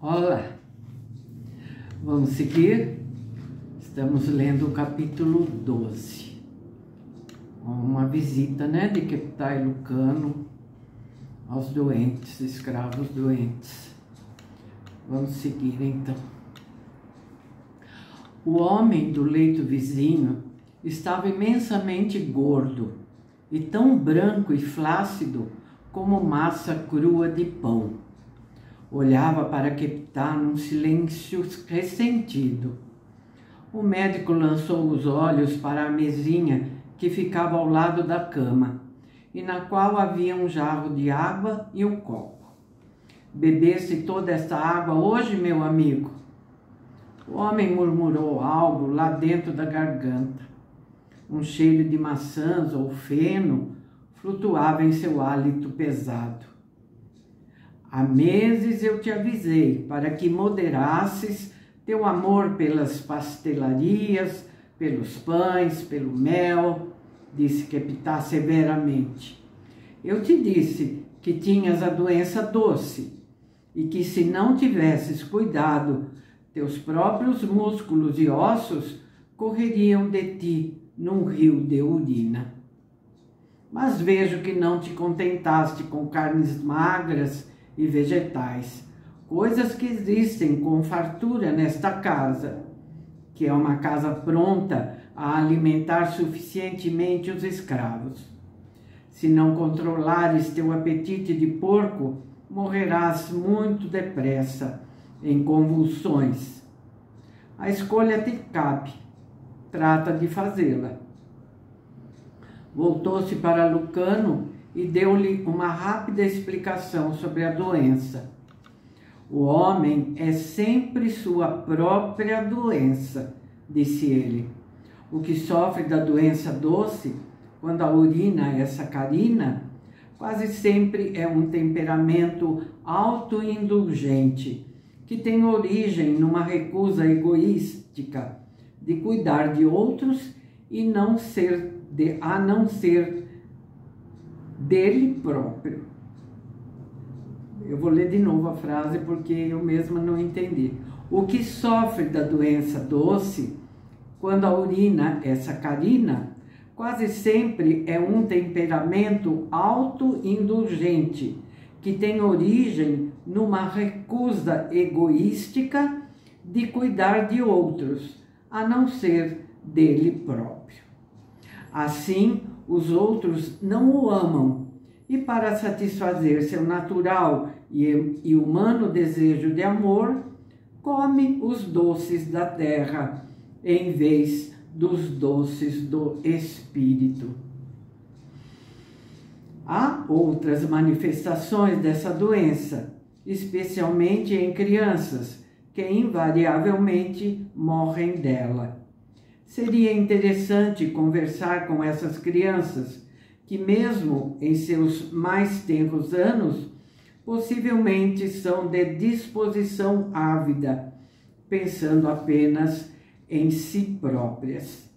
Olá, vamos seguir. Estamos lendo o capítulo 12. Uma visita, de Keptai Lucano aos doentes, escravos doentes. Vamos seguir então. O homem do leito vizinho estava imensamente gordo e tão branco e flácido como massa crua de pão. Olhava para Keptai num silêncio ressentido. O médico lançou os olhos para a mesinha que ficava ao lado da cama e na qual havia um jarro de água e um copo. Bebesse toda essa água hoje, meu amigo? O homem murmurou algo lá dentro da garganta. Um cheiro de maçãs ou feno flutuava em seu hálito pesado. Há meses eu te avisei para que moderasses teu amor pelas pastelarias, pelos pães, pelo mel, disse Keptai severamente. Eu te disse que tinhas a doença doce e que se não tivesses cuidado, teus próprios músculos e ossos correriam de ti num rio de urina. Mas vejo que não te contentaste com carnes magras e vegetais, coisas que existem com fartura nesta casa, que é uma casa pronta a alimentar suficientemente os escravos. Se não controlares teu apetite de porco, morrerás muito depressa, em convulsões. A escolha te cabe, trata de fazê-la. Voltou-se para Lucano e deu-lhe uma rápida explicação sobre a doença. O homem é sempre sua própria doença, disse ele. O que sofre da doença doce, quando a urina é sacarina, quase sempre é um temperamento autoindulgente, que tem origem numa recusa egoística de cuidar de outros e a não ser dele próprio. Eu vou ler de novo a frase porque eu mesma não entendi. O que sofre da doença doce, quando a urina é sacarina, quase sempre é um temperamento autoindulgente, que tem origem numa recusa egoística de cuidar de outros, a não ser dele próprio. Assim, os outros não o amam e, para satisfazer seu natural e humano desejo de amor, come os doces da terra em vez dos doces do espírito. Há outras manifestações dessa doença, especialmente em crianças, que invariavelmente morrem dela. Seria interessante conversar com essas crianças que, mesmo em seus mais tenros anos, possivelmente são de disposição ávida, pensando apenas em si próprias.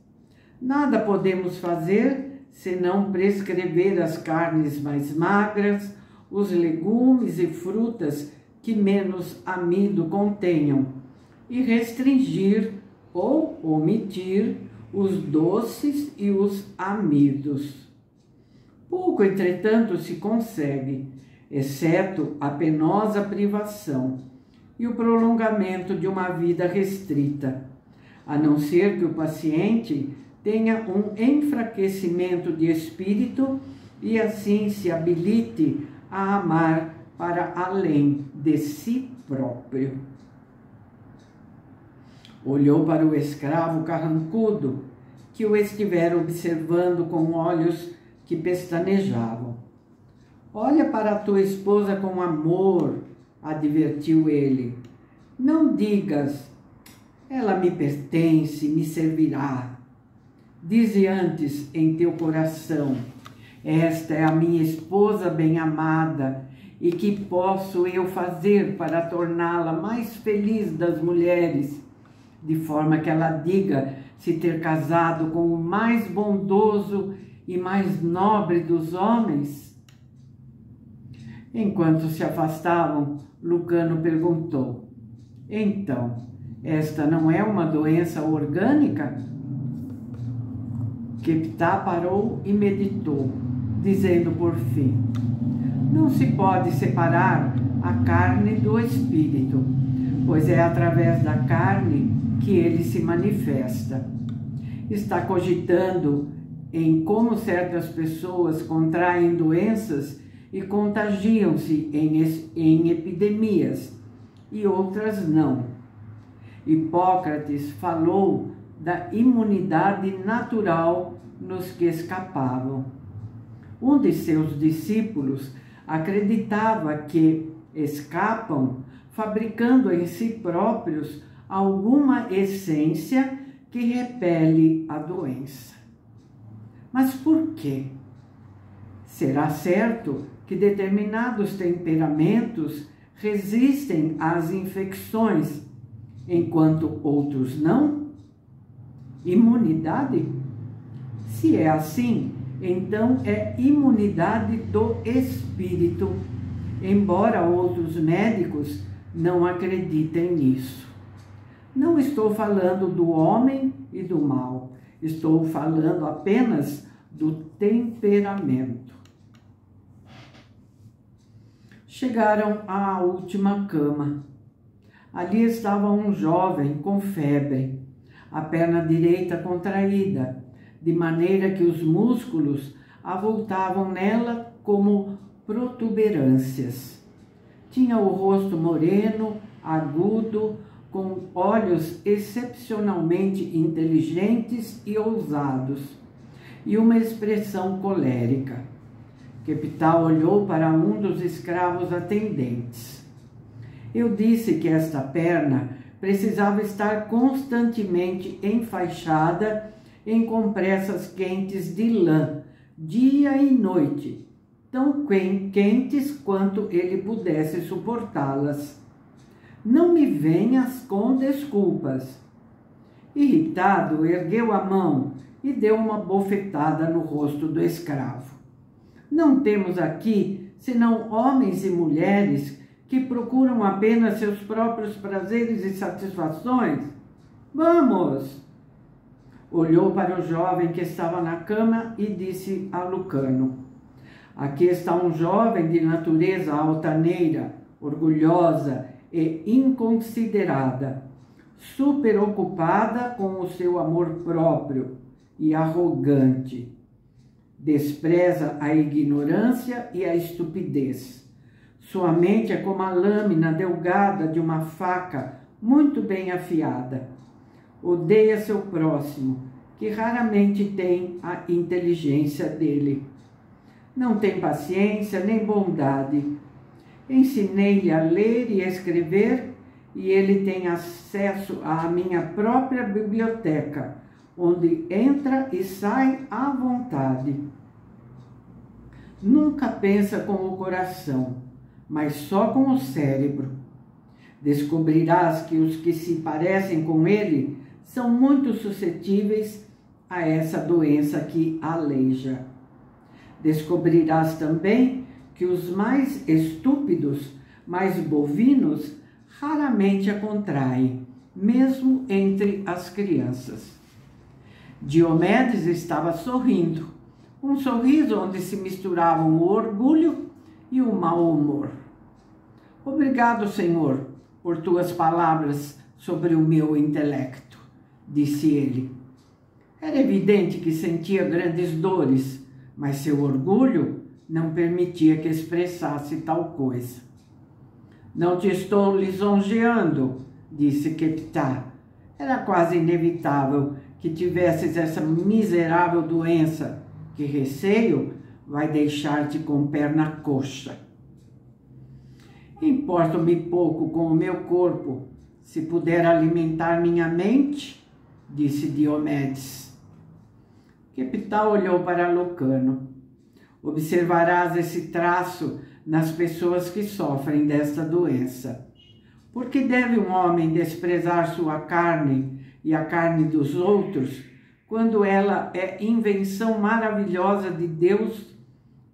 Nada podemos fazer senão prescrever as carnes mais magras, os legumes e frutas que menos amido contenham e restringir ou omitir os doces e os amidos. Pouco, entretanto, se consegue, exceto a penosa privação e o prolongamento de uma vida restrita, a não ser que o paciente tenha um enfraquecimento de espírito e assim se habilite a amar para além de si próprio. Olhou para o escravo carrancudo, que o estivera observando com olhos que pestanejavam. Olha para a tua esposa com amor, advertiu ele. Não digas, ela me pertence, me servirá. Dize antes em teu coração, esta é a minha esposa bem-amada, e que posso eu fazer para torná-la mais feliz das mulheres, de forma que ela diga se ter casado com o mais bondoso e mais nobre dos homens? Enquanto se afastavam, Lucano perguntou, Então, esta não é uma doença orgânica? Keptá parou e meditou, dizendo por fim: não se pode separar a carne do espírito, pois é através da carne que ele se manifesta. Está cogitando em como certas pessoas contraem doenças e contagiam-se em epidemias, e outras não. Hipócrates falou da imunidade natural nos que escapavam. Um de seus discípulos acreditava que escapam fabricando em si próprios alguma essência que repele a doença. Mas por quê? Será certo que determinados temperamentos resistem às infecções, enquanto outros não? Imunidade? Se é assim, então é imunidade do espírito, embora outros médicos não acreditem nisso. Não estou falando do homem e do mal, estou falando apenas do temperamento. Chegaram à última cama. Ali estava um jovem com febre, a perna direita contraída, de maneira que os músculos avultavam nela como protuberâncias. Tinha o rosto moreno, agudo, com olhos excepcionalmente inteligentes e ousados, e uma expressão colérica. Keptá olhou para um dos escravos atendentes. Eu disse que esta perna precisava estar constantemente enfaixada em compressas quentes de lã, dia e noite, tão quentes quanto ele pudesse suportá-las. Não me venhas com desculpas. Irritado, ergueu a mão e deu uma bofetada no rosto do escravo. Não temos aqui senão homens e mulheres que procuram apenas seus próprios prazeres e satisfações? Vamos! Olhou para o jovem que estava na cama e disse a Lucano: aqui está um jovem de natureza altaneira, orgulhosa e inconsiderada, superocupada com o seu amor próprio e arrogante. Despreza a ignorância e a estupidez. Sua mente é como a lâmina delgada de uma faca muito bem afiada. Odeia seu próximo, que raramente tem a inteligência dele. Não tem paciência nem bondade. Ensinei-lhe a ler e escrever e ele tem acesso à minha própria biblioteca, onde entra e sai à vontade. Nunca pensa com o coração, mas só com o cérebro. Descobrirás que os que se parecem com ele são muito suscetíveis a essa doença que aleija. Descobrirás também que os mais estúpidos, mais bovinos, raramente a contraem, mesmo entre as crianças. Diomedes estava sorrindo, um sorriso onde se misturavam o orgulho e o mau humor. Obrigado, Senhor, por tuas palavras sobre o meu intelecto, disse ele. Era evidente que sentia grandes dores, mas seu orgulho não permitia que expressasse tal coisa. Não te estou lisonjeando, disse Keptá. Era quase inevitável que tivesses essa miserável doença, que receio vai deixar-te com perna coxa. Importo-me pouco com o meu corpo, se puder alimentar minha mente, disse Diomedes. Keptá olhou para Lucano. Observarás esse traço nas pessoas que sofrem desta doença. Por que deve um homem desprezar sua carne e a carne dos outros, quando ela é invenção maravilhosa de Deus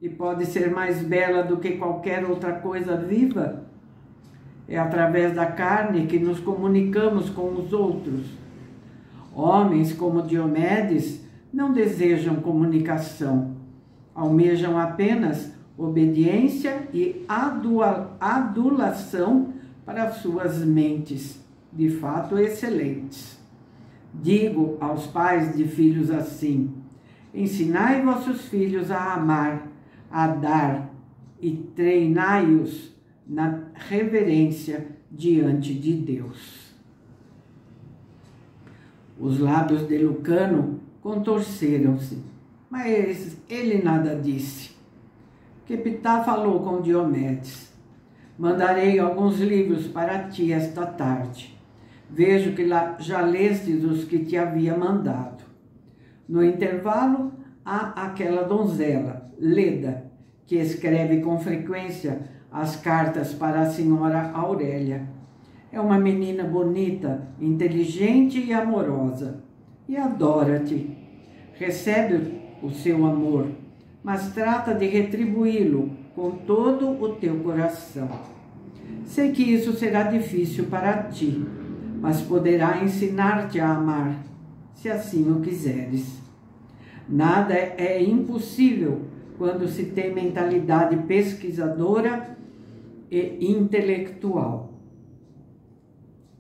e pode ser mais bela do que qualquer outra coisa viva? É através da carne que nos comunicamos com os outros. Homens como Diomedes não desejam comunicação, almejam apenas obediência e adulação para suas mentes, de fato excelentes. Digo aos pais de filhos assim: ensinai vossos filhos a amar, a dar, e treinai-os na reverência diante de Deus. Os lábios de Lucano contorceram-se, mas ele nada disse. Queptá falou com Diomedes: mandarei alguns livros para ti esta tarde. Vejo que já lestes os que te havia mandado. No intervalo, há aquela donzela, Leda, que escreve com frequência as cartas para a senhora Aurélia. É uma menina bonita, inteligente e amorosa, e adora-te. Recebe o seu amor, mas trata de retribuí-lo com todo o teu coração. Sei que isso será difícil para ti, mas poderá ensinar-te a amar, se assim o quiseres. Nada é impossível quando se tem mentalidade pesquisadora e intelectual.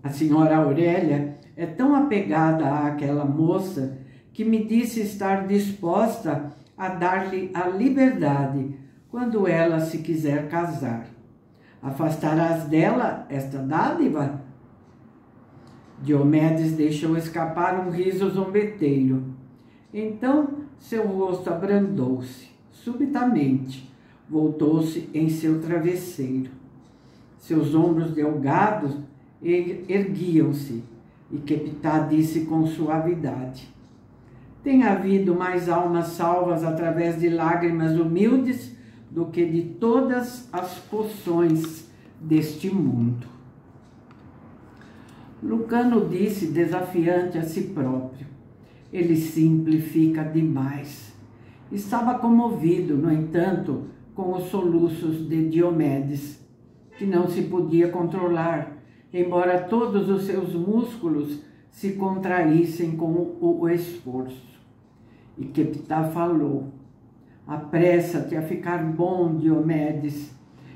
A senhora Aurélia é tão apegada àquela moça que me disse estar disposta a dar-lhe a liberdade quando ela se quiser casar. Afastarás dela esta dádiva? Diomedes deixou escapar um riso zombeteiro. Então seu rosto abrandou-se. Subitamente, voltou-se em seu travesseiro. Seus ombros delgados erguiam-se, e Queptá disse com suavidade: tem havido mais almas salvas através de lágrimas humildes do que de todas as poções deste mundo. Lucano disse desafiante a si próprio: ele simplifica demais. Estava comovido, no entanto, com os soluços de Diomedes, que não se podia controlar, embora todos os seus músculos se contraíssem com o esforço. E Queptá falou: apressa-te a ficar bom, Diomedes.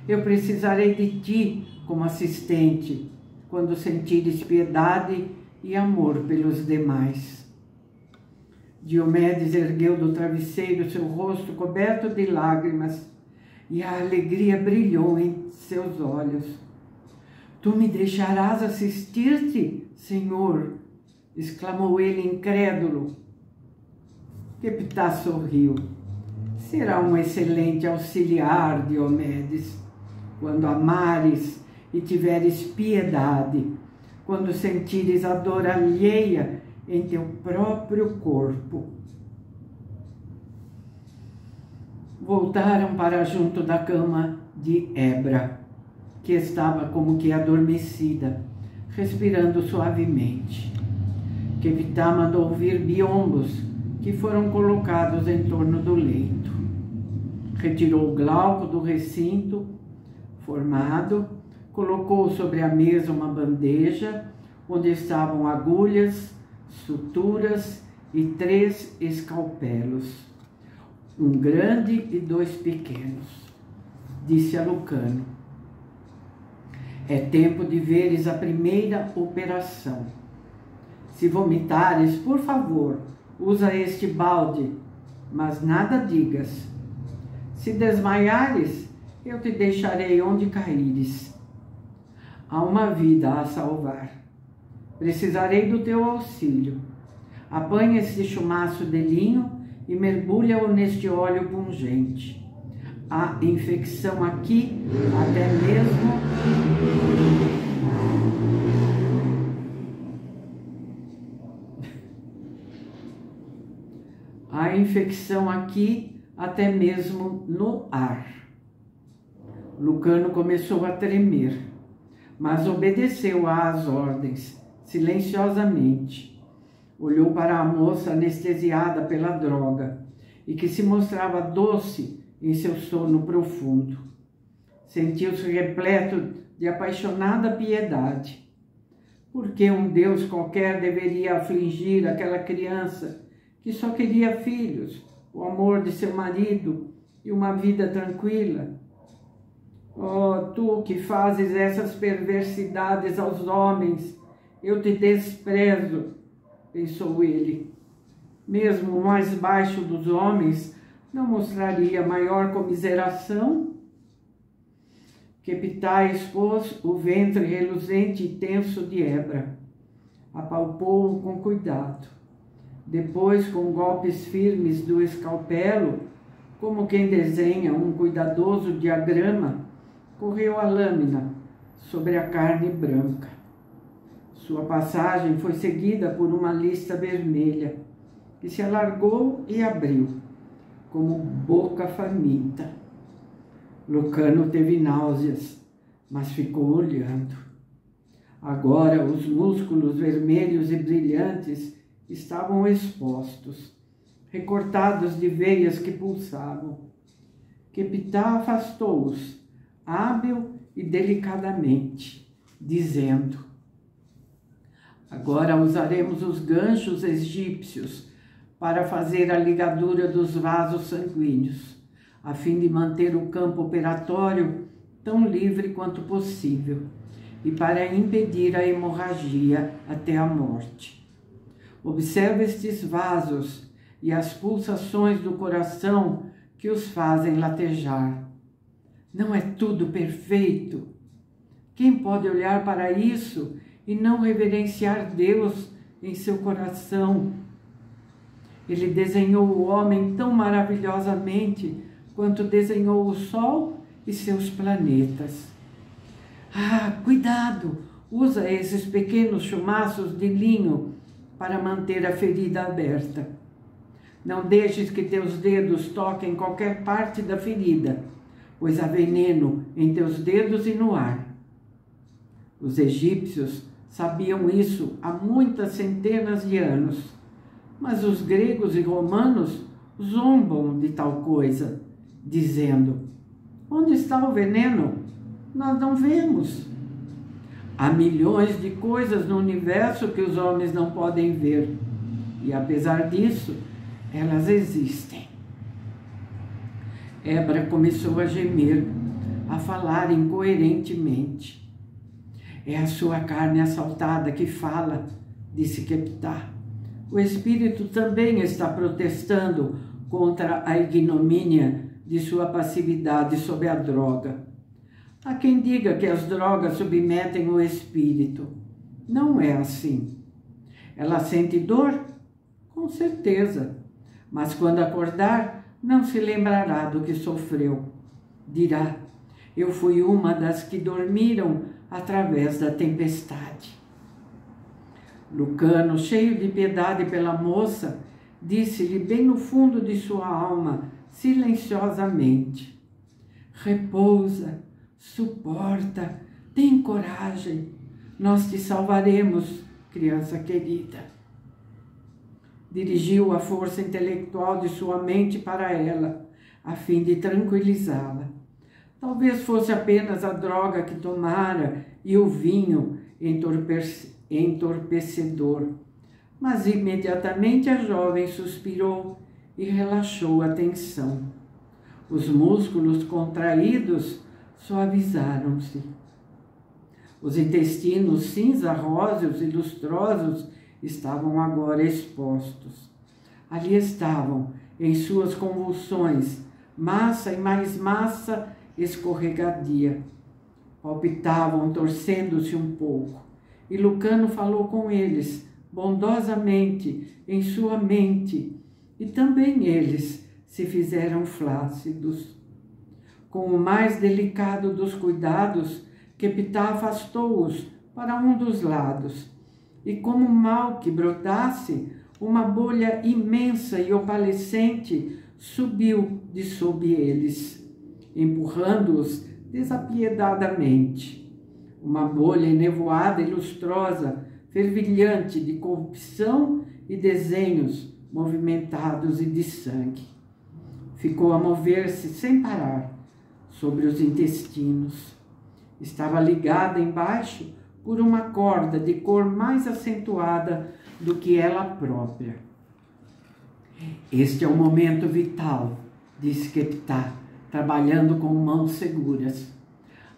Eu precisarei de ti como assistente, quando sentires piedade e amor pelos demais. Diomedes ergueu do travesseiro seu rosto coberto de lágrimas, e a alegria brilhou em seus olhos. Tu me deixarás assistir-te, Senhor? Exclamou ele incrédulo. Queptá sorriu. Será um excelente auxiliar, Diomedes, quando amares e tiveres piedade, quando sentires a dor alheia em teu próprio corpo. Voltaram para junto da cama de Hebra, que estava como que adormecida, respirando suavemente. Queptá mandou vir biombos que foram colocados em torno do leito. Retirou Glauco do recinto formado, colocou sobre a mesa uma bandeja onde estavam agulhas, suturas e 3 escalpelos, um grande e 2 pequenos. Disse a Lucano: é tempo de veres a primeira operação. Se vomitares, por favor, usa este balde, mas nada digas. Se desmaiares, eu te deixarei onde caíres. Há uma vida a salvar. Precisarei do teu auxílio. Apanha este chumaço de linho e mergulha-o neste óleo pungente. Há infecção aqui, até mesmo... Há infecção aqui, até mesmo no ar. Lucano começou a tremer, mas obedeceu às ordens, silenciosamente. Olhou para a moça anestesiada pela droga e que se mostrava doce em seu sono profundo. sentiu-se repleto de apaixonada piedade. Por que um Deus qualquer deveria afligir aquela criança que só queria filhos, o amor de seu marido e uma vida tranquila? Oh, tu que fazes essas perversidades aos homens, eu te desprezo, pensou ele. Mesmo o mais baixo dos homens não mostraria maior comiseração? Queptá expôs o ventre reluzente e tenso de Hebra. Apalpou-o com cuidado. Depois, com golpes firmes do escalpelo, como quem desenha um cuidadoso diagrama, correu a lâmina sobre a carne branca. Sua passagem foi seguida por uma lista vermelha, que se alargou e abriu, como boca faminta. Lucano teve náuseas, mas ficou olhando. Agora os músculos vermelhos e brilhantes estavam expostos, recortados de veias que pulsavam. Queptá afastou-os, hábil e delicadamente, dizendo: agora usaremos os ganchos egípcios para fazer a ligadura dos vasos sanguíneos, a fim de manter o campo operatório tão livre quanto possível e para impedir a hemorragia até a morte. Observe estes vasos e as pulsações do coração que os fazem latejar. Não é tudo perfeito? Quem pode olhar para isso e não reverenciar Deus em seu coração? Ele desenhou o homem tão maravilhosamente quanto desenhou o Sol e seus planetas. Ah, cuidado! Usa esses pequenos chumaços de linho para manter a ferida aberta. Não deixes que teus dedos toquem qualquer parte da ferida, pois há veneno em teus dedos e no ar. Os egípcios sabiam isso há muitas centenas de anos, mas os gregos e romanos zombam de tal coisa, dizendo: onde está o veneno? Nós não vemos. Há milhões de coisas no universo que os homens não podem ver, e apesar disso, elas existem. Hebra começou a gemer, a falar incoerentemente. É a sua carne assaltada que fala, disse Queptá. O espírito também está protestando contra a ignomínia de sua passividade sob a droga. Há quem diga que as drogas submetem o espírito. Não é assim. Ela sente dor? Com certeza. Mas quando acordar, não se lembrará do que sofreu. Dirá: eu fui uma das que dormiram através da tempestade. Lucano, cheio de piedade pela moça, disse-lhe bem no fundo de sua alma, silenciosamente: repousa, suporta, tem coragem. Nós te salvaremos, criança querida. Dirigiu a força intelectual de sua mente para ela, a fim de tranquilizá-la. Talvez fosse apenas a droga que tomara e o vinho entorpecedor. Mas imediatamente a jovem suspirou e relaxou a tensão. Os músculos contraídos suavizaram-se. Os intestinos cinza-róseos e lustrosos estavam agora expostos. Ali estavam, em suas convulsões, massa e mais massa escorregadia. Palpitavam, torcendo-se um pouco. E Lucano falou com eles, bondosamente, em sua mente, e também eles se fizeram flácidos. Com o mais delicado dos cuidados, Queptá afastou-os para um dos lados, e como mal que brotasse, uma bolha imensa e opalescente subiu de sob eles, empurrando-os desapiedadamente. Uma bolha enevoada e lustrosa, fervilhante de corrupção e desenhos movimentados e de sangue. Ficou a mover-se sem parar, sobre os intestinos. Estava ligada embaixo por uma corda de cor mais acentuada do que ela própria. Este é o momento vital, disse Keptá, trabalhando com mãos seguras.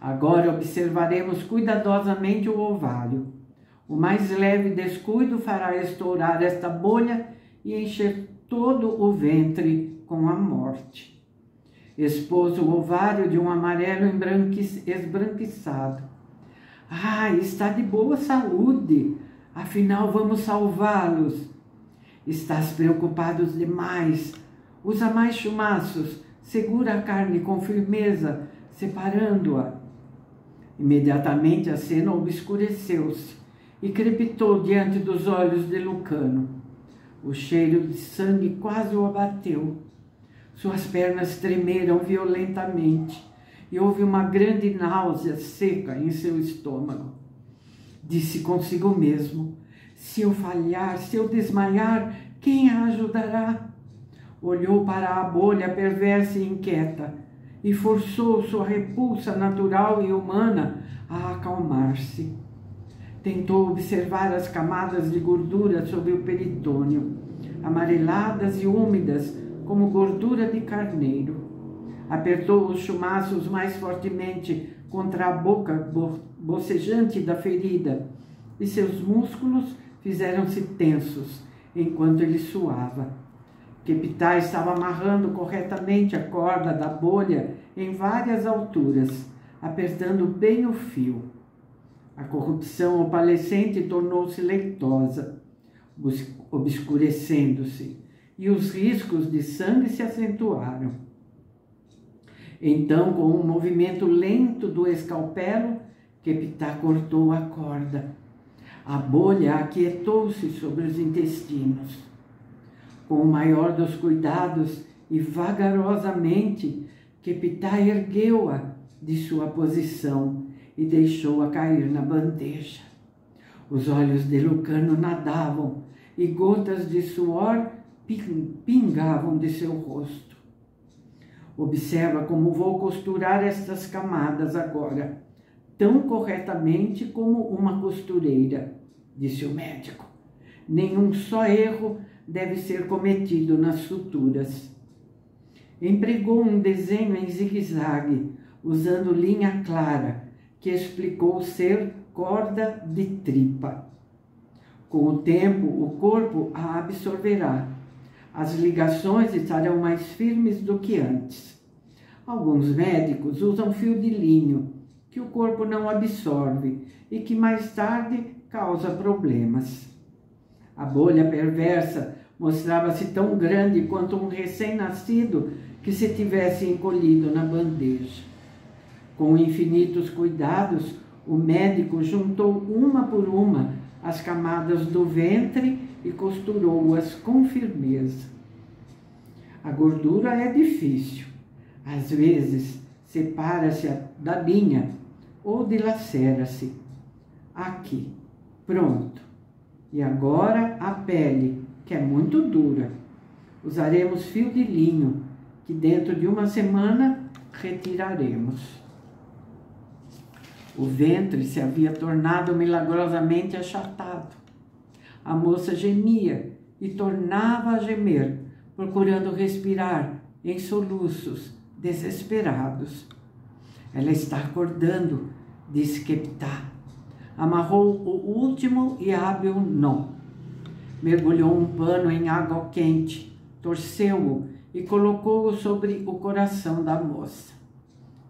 Agora observaremos cuidadosamente o ovário. O mais leve descuido fará estourar esta bolha e encher todo o ventre com a morte. Expôs o ovário de um amarelo esbranquiçado. Ah, está de boa saúde, afinal vamos salvá-los. Estás preocupado demais. Usa mais chumaços, segura a carne com firmeza, separando-a. Imediatamente a cena obscureceu-se e crepitou diante dos olhos de Lucano. O cheiro de sangue quase o abateu. Suas pernas tremeram violentamente e houve uma grande náusea seca em seu estômago. Disse consigo mesmo: se eu falhar, se eu desmaiar, quem a ajudará? Olhou para a bolha perversa e inquieta e forçou sua repulsa natural e humana a acalmar-se. Tentou observar as camadas de gordura sobre o peritônio, amareladas e úmidas como gordura de carneiro. Apertou os chumaços mais fortemente contra a boca bocejante da ferida e seus músculos fizeram-se tensos enquanto ele suava. Keptá estava amarrando corretamente a corda da bolha em várias alturas, apertando bem o fio. A corrupção opalescente tornou-se leitosa, obscurecendo-se, e os riscos de sangue se acentuaram. Então, com um movimento lento do escalpelo, Keptá cortou a corda. A bolha aquietou-se sobre os intestinos. Com o maior dos cuidados e vagarosamente, Keptá ergueu-a de sua posição e deixou-a cair na bandeja. Os olhos de Lucano nadavam e gotas de suor pingavam de seu rosto. Observa como vou costurar estas camadas agora, tão corretamente como uma costureira, disse o médico. Nenhum só erro deve ser cometido nas suturas. Empregou um desenho em zigue-zague, usando linha clara, que explicou ser corda de tripa. Com o tempo, o corpo a absorverá. As ligações estarão mais firmes do que antes. Alguns médicos usam fio de linho, que o corpo não absorve e que mais tarde causa problemas. A bolha perversa mostrava-se tão grande quanto um recém-nascido que se tivesse encolhido na bandeja. Com infinitos cuidados, o médico juntou uma por uma as camadas do ventre e costurou-as com firmeza. A gordura é difícil. Às vezes, separa-se da linha ou dilacera-se. Aqui, pronto. E agora a pele, que é muito dura. Usaremos fio de linho, que dentro de uma semana retiraremos. O ventre se havia tornado milagrosamente achatado. A moça gemia e tornava a gemer, procurando respirar em soluços desesperados. Ela está acordando, disse Keptá. Amarrou o último e hábil nó. Mergulhou um pano em água quente, torceu-o e colocou-o sobre o coração da moça.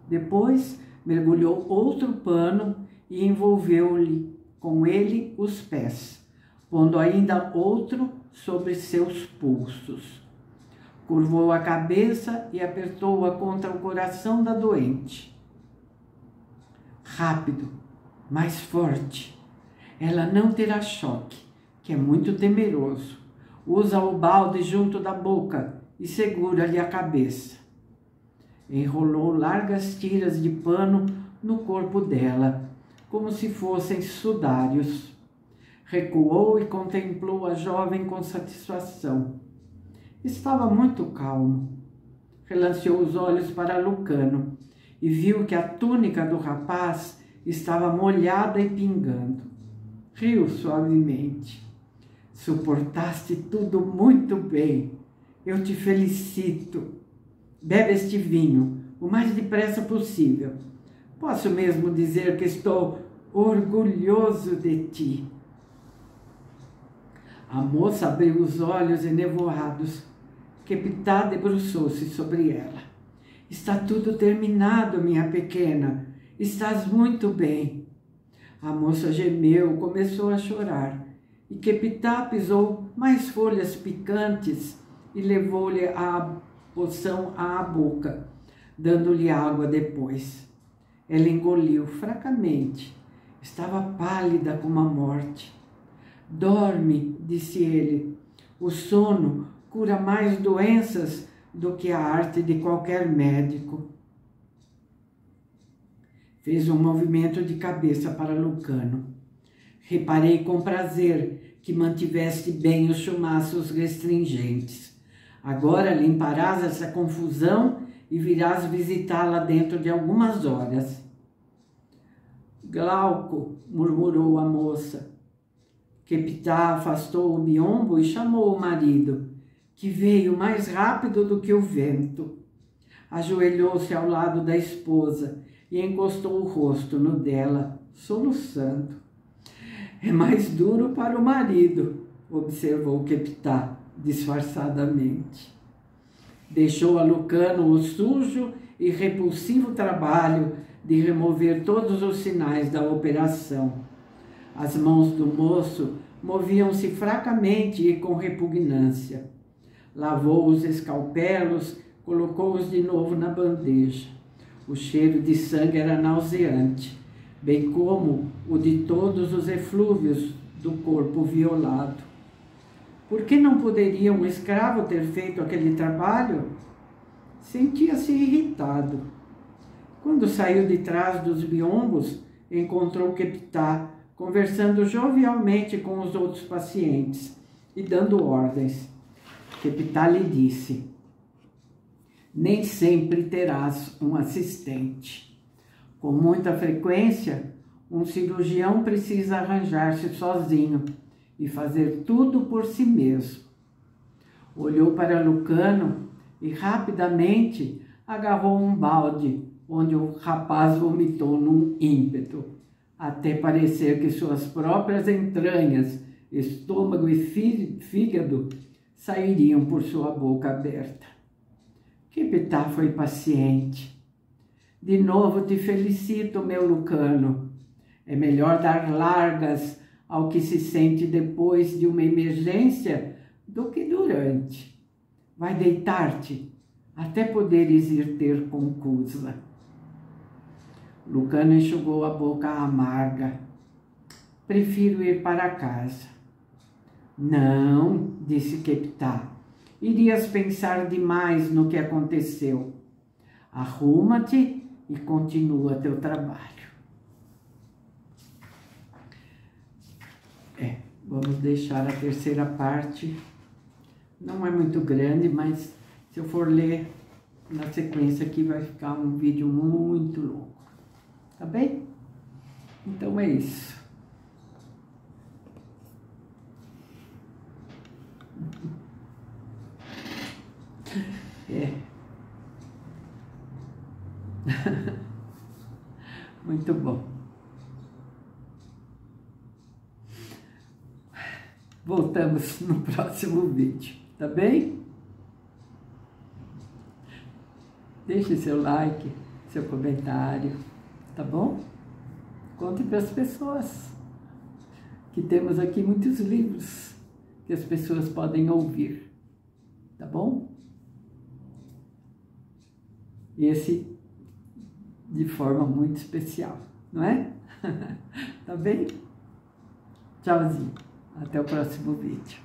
Depois, mergulhou outro pano e envolveu-lhe com ele os pés, pondo ainda outro sobre seus pulsos. Curvou a cabeça e apertou-a contra o coração da doente. Rápido, mais forte. Ela não terá choque, que é muito temeroso. Usa o balde junto da boca e segura-lhe a cabeça. Enrolou largas tiras de pano no corpo dela, como se fossem sudários. Recuou e contemplou a jovem com satisfação. Estava muito calmo. Relanceou os olhos para Lucano e viu que a túnica do rapaz estava molhada e pingando. Riu suavemente. Suportaste tudo muito bem. Eu te felicito. Bebe este vinho o mais depressa possível. Posso mesmo dizer que estou orgulhoso de ti. A moça abriu os olhos enevoados. Keptá debruçou-se sobre ela. Está tudo terminado, minha pequena. Estás muito bem. A moça gemeu, começou a chorar. E Keptá pisou mais folhas picantes e levou-lhe a poção à boca, dando-lhe água depois. Ela engoliu fracamente. Estava pálida como a morte. Dorme, disse ele. O sono cura mais doenças do que a arte de qualquer médico. Fez um movimento de cabeça para Lucano. Reparei com prazer que mantiveste bem os chumaços restringentes. Agora limparás essa confusão e virás visitá-la dentro de algumas horas. Glauco, murmurou a moça. Keptá afastou o biombo e chamou o marido, que veio mais rápido do que o vento. Ajoelhou-se ao lado da esposa e encostou o rosto no dela, soluçando. É mais duro para o marido, observou Keptá disfarçadamente. Deixou a Lucano o sujo e repulsivo trabalho de remover todos os sinais da operação. As mãos do moço moviam-se fracamente e com repugnância. Lavou os escalpelos, colocou-os de novo na bandeja. O cheiro de sangue era nauseante, bem como o de todos os eflúvios do corpo violado. Por que não poderia um escravo ter feito aquele trabalho? Sentia-se irritado. Quando saiu de trás dos biombos, encontrou Keptá, conversando jovialmente com os outros pacientes e dando ordens. Keptá lhe disse: nem sempre terás um assistente. Com muita frequência, um cirurgião precisa arranjar-se sozinho e fazer tudo por si mesmo. Olhou para Lucano e rapidamente agarrou um balde, onde o rapaz vomitou num ímpeto, até parecer que suas próprias entranhas, estômago e fígado sairiam por sua boca aberta. Keptá foi paciente. De novo te felicito, meu Lucano. É melhor dar largas ao que se sente depois de uma emergência do que durante. Vai deitar-te até poderes ir ter concusa. Lucano enxugou a boca amarga. Prefiro ir para casa. Não, disse Keptá. Irias pensar demais no que aconteceu. Arruma-te e continua teu trabalho. Vamos deixar a terceira parte. Não é muito grande, mas se eu for ler na sequência aqui vai ficar um vídeo muito longo. Tá bem? Então é isso. Muito bom. Voltamos no próximo vídeo, tá bem? Deixe seu like, seu comentário, tá bom? Conte para as pessoas que temos aqui muitos livros que as pessoas podem ouvir, tá bom? Esse de forma muito especial, não é? Tá bem? Tchauzinho. Até o próximo vídeo.